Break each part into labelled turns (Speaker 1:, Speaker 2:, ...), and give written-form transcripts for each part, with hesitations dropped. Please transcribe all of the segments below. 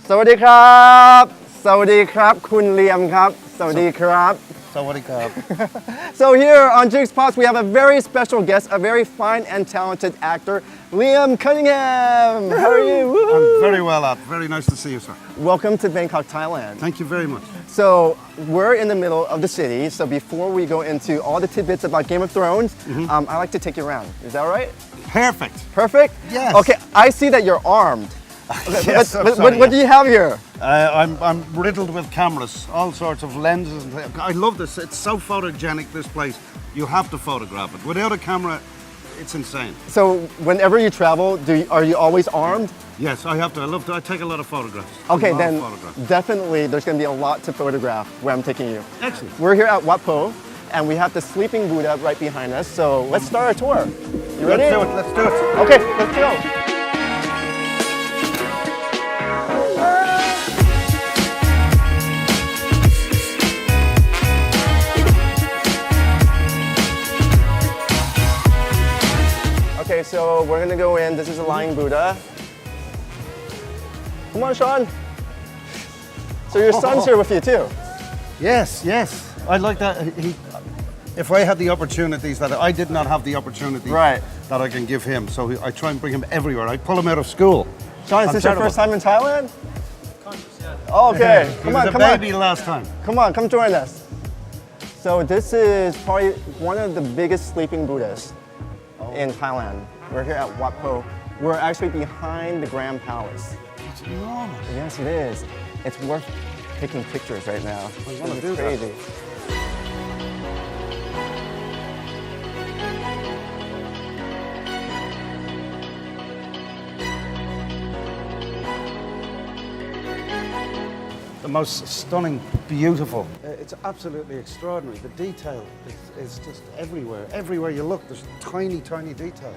Speaker 1: สวัสดีครับสวัสดีครับคุณเลียมครับสวัสดีครับ So here on JOOX Pops, we have a very special guest, a very fine and talented actor, Liam Cunningham. How are you?
Speaker 2: I'm very well up. Very nice to see you, sir.
Speaker 1: Welcome to Bangkok, Thailand.
Speaker 2: Thank you very much.
Speaker 1: So we're in the middle of the city. So before we go into all the tidbits about Game of Thrones, I like to take you around. Is that all right?
Speaker 2: Perfect.
Speaker 1: Perfect?
Speaker 2: Yes.
Speaker 1: Okay, I see that you're armed.
Speaker 2: Yes,
Speaker 1: what do you have here?
Speaker 2: I'm riddled with cameras, all sorts of lenses. I love this. It's so photogenic, this place. You have to photograph it. Without a camera, it's insane.
Speaker 1: So whenever you travel, are you always armed?
Speaker 2: Yes, I have to. I take a lot of photographs.
Speaker 1: Okay, then definitely there's going to be a lot to photograph where I'm taking you.
Speaker 2: Excellent.
Speaker 1: We're here at Wat Pho, and we have the sleeping Buddha right behind us. So let's start our tour. You ready?
Speaker 2: Let's do it.
Speaker 1: Okay, let's go. Okay, so we're gonna go in. This is a lying Buddha. Come on, Sean. So your son's here with you too.
Speaker 2: Yes. I like that. If I had the opportunities that I did not have the opportunities that I can give him, so I try and bring him everywhere. I pull him out of school.
Speaker 1: Sean, is this your first time in Thailand? Oh, okay. Come on.
Speaker 2: He was a baby last time.
Speaker 1: Come on, come join us. So this is probably one of the biggest sleeping Buddhas in Thailand. We're here at Wat Pho. We're actually behind the Grand Palace.
Speaker 2: It's enormous.
Speaker 1: Yes, it is. It's worth taking pictures right now.
Speaker 2: I want to do
Speaker 1: crazy.
Speaker 2: that. The most stunning, beautiful. It's absolutely extraordinary. The detail is just everywhere. Everywhere you look, there's tiny, tiny details.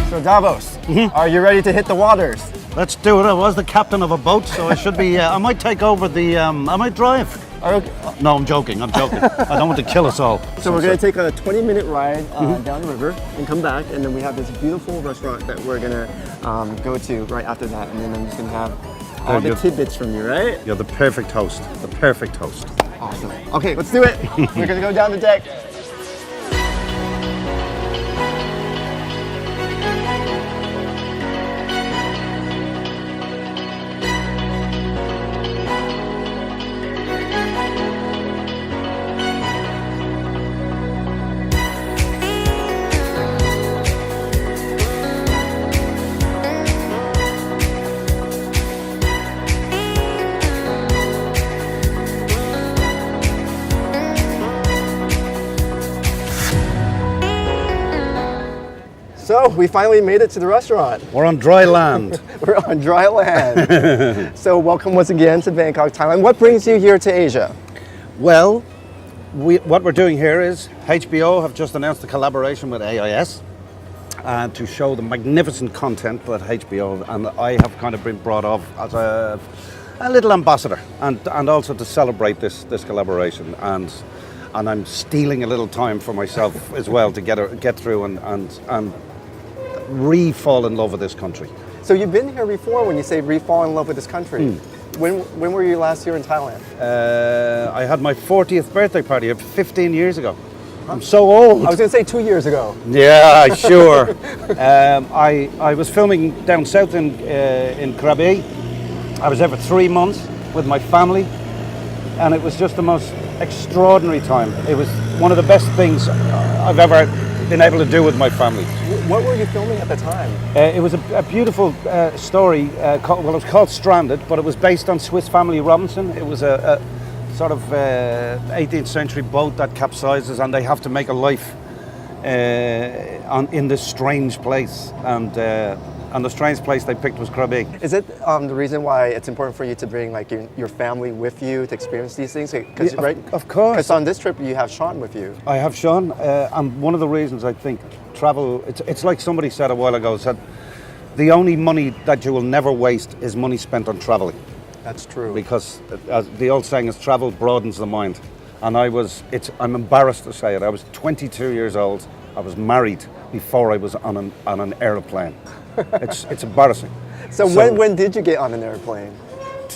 Speaker 1: So Davos, are you ready to hit the waters?
Speaker 2: Let's do it. I was the captain of a boat, so I should be. I might take over the. I might drive. No, I'm joking. I don't want to kill us all.
Speaker 1: So we're going to take a 20-minute ride down the river and come back, and then we have this beautiful restaurant that we're going to go to right after that, and then I'm just going to have all the tidbits from you, right?
Speaker 2: You're the perfect host. The perfect host.
Speaker 1: Awesome. Okay, let's do it. We're going to go down the deck. So we finally made it to the restaurant.
Speaker 2: We're on dry land.
Speaker 1: We're on dry land. So welcome once again to Bangkok, Thailand. What brings you here to Asia?
Speaker 2: Well, what we're doing here is HBO have just announced a collaboration with AIS to show the magnificent content that HBO and I have kind of been brought off as a little ambassador and also to celebrate this collaboration and I'm stealing a little time for myself as well to get through and re-fall in love with this country.
Speaker 1: So you've been here before when you say re-fall in love with this country. When were you last here in Thailand?
Speaker 2: I had my 40th birthday party 15 years ago. I'm so old.
Speaker 1: I was going to say 2 years ago.
Speaker 2: Yeah, sure. I was filming down south in Krabi. I was there for 3 months with my family and it was just the most extraordinary time. It was one of the best things I've ever been able to do with my family.
Speaker 1: What were you filming at the time?
Speaker 2: It was a beautiful story. It was called Stranded, but it was based on Swiss Family Robinson. It was a sort of 18th century boat that capsizes, and they have to make a life in this strange place. And And the strangest place they picked was Krabi.
Speaker 1: Is it the reason why it's important for you to bring like your family with you to experience these things? Because right,
Speaker 2: of course.
Speaker 1: Because on this trip you have Sean with you.
Speaker 2: I have Sean, and one of the reasons I think travel, it's like somebody said a while ago, said the only money that you will never waste is money spent on traveling.
Speaker 1: That's true.
Speaker 2: Because as the old saying is, travel broadens the mind. And I'm embarrassed to say it, I was 22 years old, I was married before I was on an airplane. It's embarrassing.
Speaker 1: So when did you get on an airplane?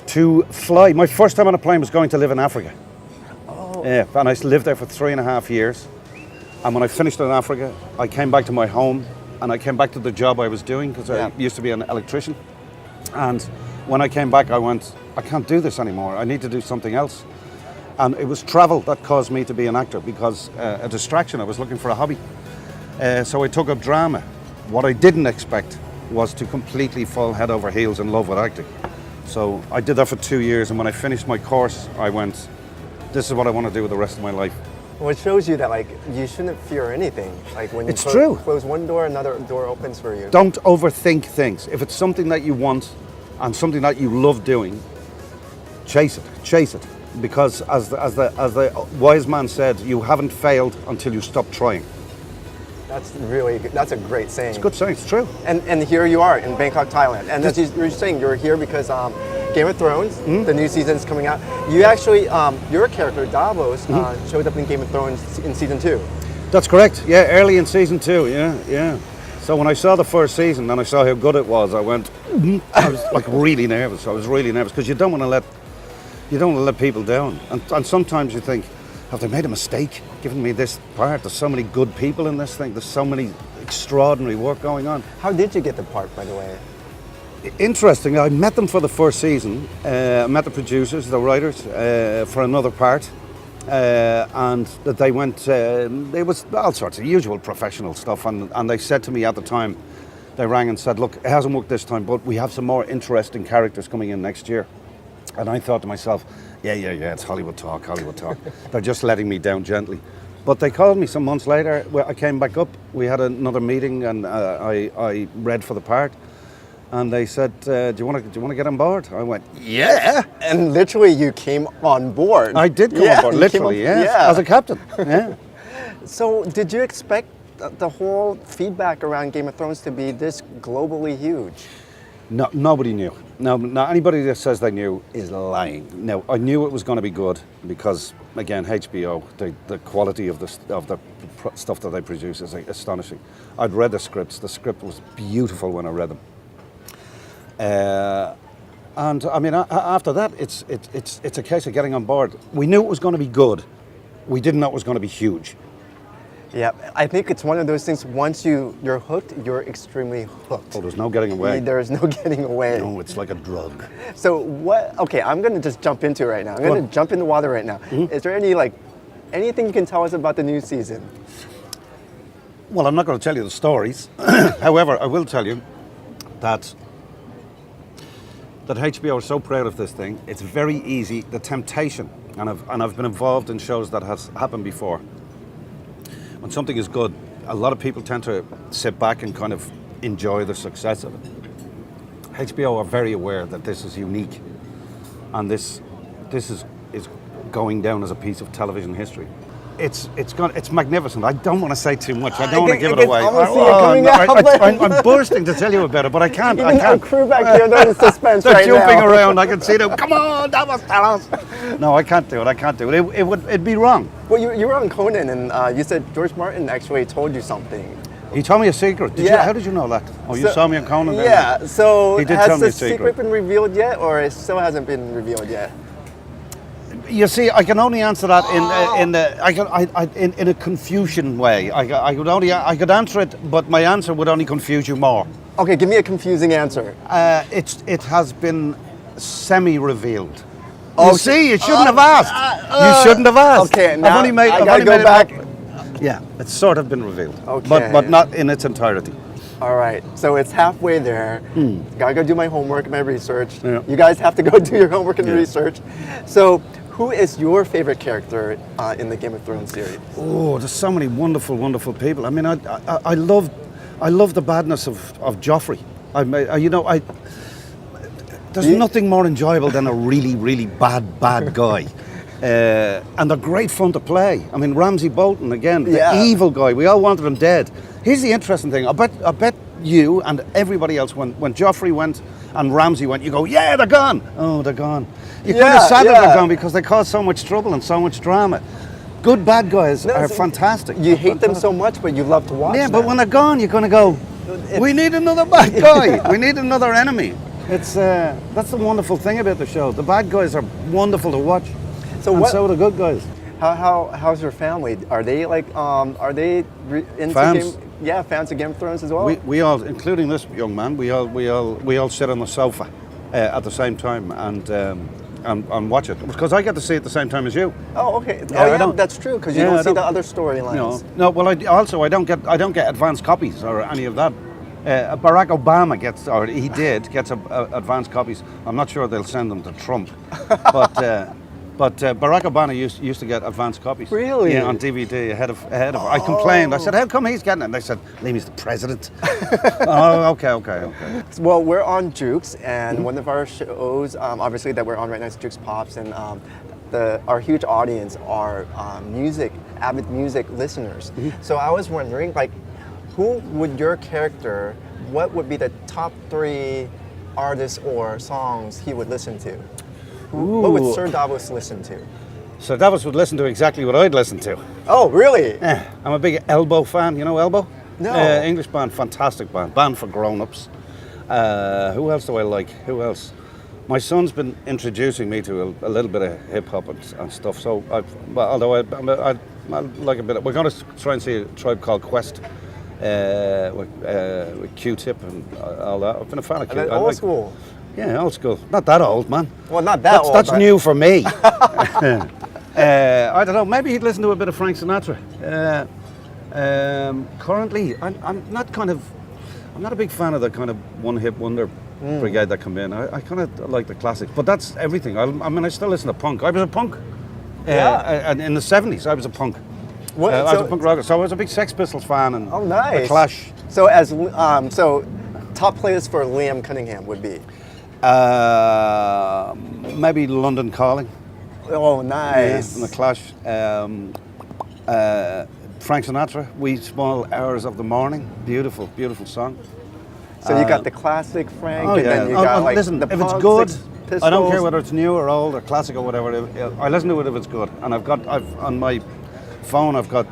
Speaker 2: To fly. My first time on a plane was going to live in Africa.
Speaker 1: Oh.
Speaker 2: Yeah, and I lived there for 3.5 years. And when I finished in Africa, I came back to my home and I came back to the job I was doing because I used to be an electrician. And when I came back, I went, I can't do this anymore. I need to do something else. And it was travel that caused me to be an actor because a distraction. I was looking for a hobby. So I took up drama. What I didn't expect was to completely fall head over heels in love with acting. So I did that for 2 years, and when I finished my course, I went, this is what I want to do with the rest of my life.
Speaker 1: Well, it shows you that like you shouldn't fear anything. Like when you close one door, another door opens for you.
Speaker 2: Don't overthink things. If it's something that you want and something that you love doing, chase it. Because as the wise man said, you haven't failed until you stop trying.
Speaker 1: That's a great saying.
Speaker 2: It's a good saying, it's true.
Speaker 1: And here you are in Bangkok, Thailand. And as you're saying, you're here because Game of Thrones, the new season is coming out. You actually, your character, Davos, showed up in Game of Thrones in season 2.
Speaker 2: That's correct, yeah, early in season 2, yeah. So when I saw the first season and I saw how good it was, I went, I was like really nervous. Because you don't want to let people down. And sometimes you think, have they made a mistake giving me this part? There's so many good people in this thing. There's so many extraordinary work going on.
Speaker 1: How did you get the part, by the way?
Speaker 2: Interesting. I met them for the first season. I met the producers, the writers, for another part. And that they went, it was all sorts of usual professional stuff. And they said to me at the time, they rang and said, look, it hasn't worked this time, but we have some more interesting characters coming in next year. And I thought to myself, yeah, it's Hollywood talk. They're just letting me down gently. But they called me some months later. I came back up. We had another meeting, and I read for the part. And they said, do you want to get on board? I went, yeah.
Speaker 1: And literally, you came on board.
Speaker 2: I did come on board, literally, yes, as a captain. Yeah.
Speaker 1: So, did you expect the whole feedback around Game of Thrones to be this globally huge?
Speaker 2: No, nobody knew. No, anybody that says they knew is lying. No, I knew it was going to be good because, again, HBO, the quality of the stuff that they produce is astonishing. I'd read the scripts. The script was beautiful when I read them. And I mean, after that, it's a case of getting on board. We knew it was going to be good. We didn't know it was going to be huge.
Speaker 1: Yeah, I think it's one of those things, once you're hooked, you're extremely hooked.
Speaker 2: Oh, there's no getting away.
Speaker 1: There's no getting away.
Speaker 2: No, it's like a drug.
Speaker 1: So okay, I'm going to just jump into it right now. I'm going to jump in the water right now. Is there anything you can tell us about the new season?
Speaker 2: Well, I'm not going to tell you the stories. However, I will tell you that HBO is so proud of this thing. It's very easy. The temptation, and I've been involved in shows that has happened before. When something is good, a lot of people tend to sit back and kind of enjoy the success of it. HBO are very aware that this is unique, and this is going down as a piece of television history. It's magnificent. I don't want to say too much. I don't want to give it away. I'm bursting to tell you about it, but I can't.
Speaker 1: Even our crew back here, they're in suspense
Speaker 2: they're
Speaker 1: right now.
Speaker 2: jumping around. I can see them. Come on, that was tell us. No, I can't do it. It'd be wrong.
Speaker 1: Well, you were on Conan, and you said George Martin actually told you something.
Speaker 2: He told me a secret. How did you know that? Oh, you saw me on Conan?
Speaker 1: Yeah. So
Speaker 2: he did tell me
Speaker 1: has the secret been revealed yet, or it still hasn't been revealed yet?
Speaker 2: You see, I can only answer that in a confusion way. I could answer it, but my answer would only confuse you more.
Speaker 1: Okay, give me a confusing answer.
Speaker 2: It has been semi-revealed. Oh, you see, you shouldn't have asked. You shouldn't have asked.
Speaker 1: Okay, now
Speaker 2: I've only made back. Yeah, it's sort of been revealed, but not in its entirety.
Speaker 1: All right, so it's halfway there. Gotta go do my homework, my research.
Speaker 2: Yeah.
Speaker 1: You guys have to go do your homework and research. So, who is your favorite character in the Game of Thrones series?
Speaker 2: Oh, there's so many wonderful, wonderful people. I mean, I love the badness of Joffrey. There's nothing more enjoyable than a really, really bad guy. And they're great fun to play. I mean, Ramsay Bolton, again, the evil guy. We all wanted him dead. Here's the interesting thing. I bet you and everybody else, when Joffrey went and Ramsay went, you go, yeah, they're gone. Oh, they're gone. You're kind of sad that they're gone because they caused so much trouble and so much drama. Good bad guys are fantastic.
Speaker 1: You hate them so much, but you love to watch them.
Speaker 2: Yeah, but when they're gone, you're going to go, we need another bad guy. We need another enemy. That's the wonderful thing about the show. The bad guys are wonderful to watch, so are the good guys.
Speaker 1: How's your family? Are they into
Speaker 2: fans?
Speaker 1: Fans of Game of Thrones as well.
Speaker 2: We all, including this young man, we all sit on the sofa at the same time and watch it because I get to see it at the same time as you.
Speaker 1: Oh, okay. That's true because you don't see the other storylines.
Speaker 2: No. Well, I don't get advanced copies or any of that. Barack Obama gets advanced copies. I'm not sure they'll send them to Trump, but Barack Obama used to get advanced copies.
Speaker 1: Really?
Speaker 2: Yeah, on DVD ahead of. I complained. I said, "How come he's getting it?" And they said, "He's the president." Oh, okay.
Speaker 1: Well, we're on JOOX, and one of our shows, obviously that we're on right now, is JOOX Pops, and our huge audience are avid music listeners. So I was wondering, who would your character? What would be the top 3 artists or songs he would listen to? What would Sir Davos listen to?
Speaker 2: Sir Davos would listen to exactly what I'd listen to.
Speaker 1: Oh, really?
Speaker 2: Yeah, I'm a big Elbow fan. You know Elbow?
Speaker 1: No.
Speaker 2: English band, fantastic band for grown-ups. Who else do I like? Who else? My son's been introducing me to a little bit of hip-hop and stuff. So, although I like a bit. We're going to try and see a Tribe Called Quest. With Q-Tip and all that. I've been a fan of Q-Tip.
Speaker 1: Old school.
Speaker 2: Yeah, old school. Not that old, man.
Speaker 1: Well, not that old.
Speaker 2: That's new for me. I don't know. Maybe he'd listen to a bit of Frank Sinatra. Currently, I'm not a big fan of the kind of one-hit wonder brigade that come in. I kind of like the classics, but that's everything. I still listen to punk. I was a punk. In the 70s, I was a punk. I was a punk rocker, so I was a big Sex Pistols fan and
Speaker 1: nice.
Speaker 2: The Clash.
Speaker 1: So top playlist for Liam Cunningham would be
Speaker 2: maybe London Calling.
Speaker 1: Oh, nice.
Speaker 2: And the Clash. Frank Sinatra, Wee Small Hours of the Morning. Beautiful, beautiful song.
Speaker 1: So you got the classic Frank,
Speaker 2: and
Speaker 1: then you got
Speaker 2: listen,
Speaker 1: the
Speaker 2: if it's good, I don't care whether it's new or old or classic or whatever. I listen to it if it's good, and I've on my phone I've got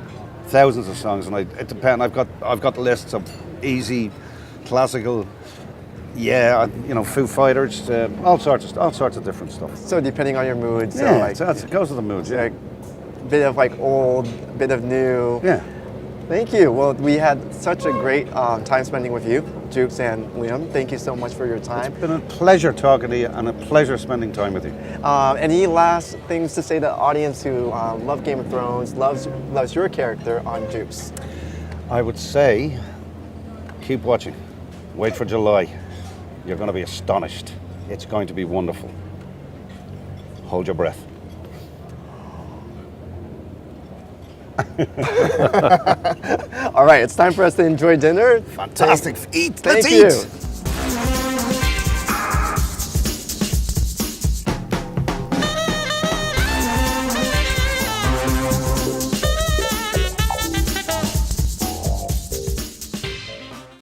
Speaker 2: thousands of songs, and it depends. I've got lists of easy, classical, Foo Fighters, all sorts of different stuff.
Speaker 1: So depending on your mood,
Speaker 2: it goes with the mood. Yeah.
Speaker 1: Bit of old, bit of new.
Speaker 2: Yeah.
Speaker 1: Thank you. Well, we had such a great time spending with you, JOOX and Liam. Thank you so much for your time.
Speaker 2: It's been a pleasure talking to you and a pleasure spending time with you.
Speaker 1: Any last things to say to the audience who love Game of Thrones, loves your character on JOOX?
Speaker 2: I would say, keep watching. Wait for July. You're going to be astonished. It's going to be wonderful. Hold your breath.
Speaker 1: All right, it's time for us to enjoy dinner.
Speaker 2: Fantastic. Let's
Speaker 1: Thank
Speaker 2: eat.
Speaker 1: you.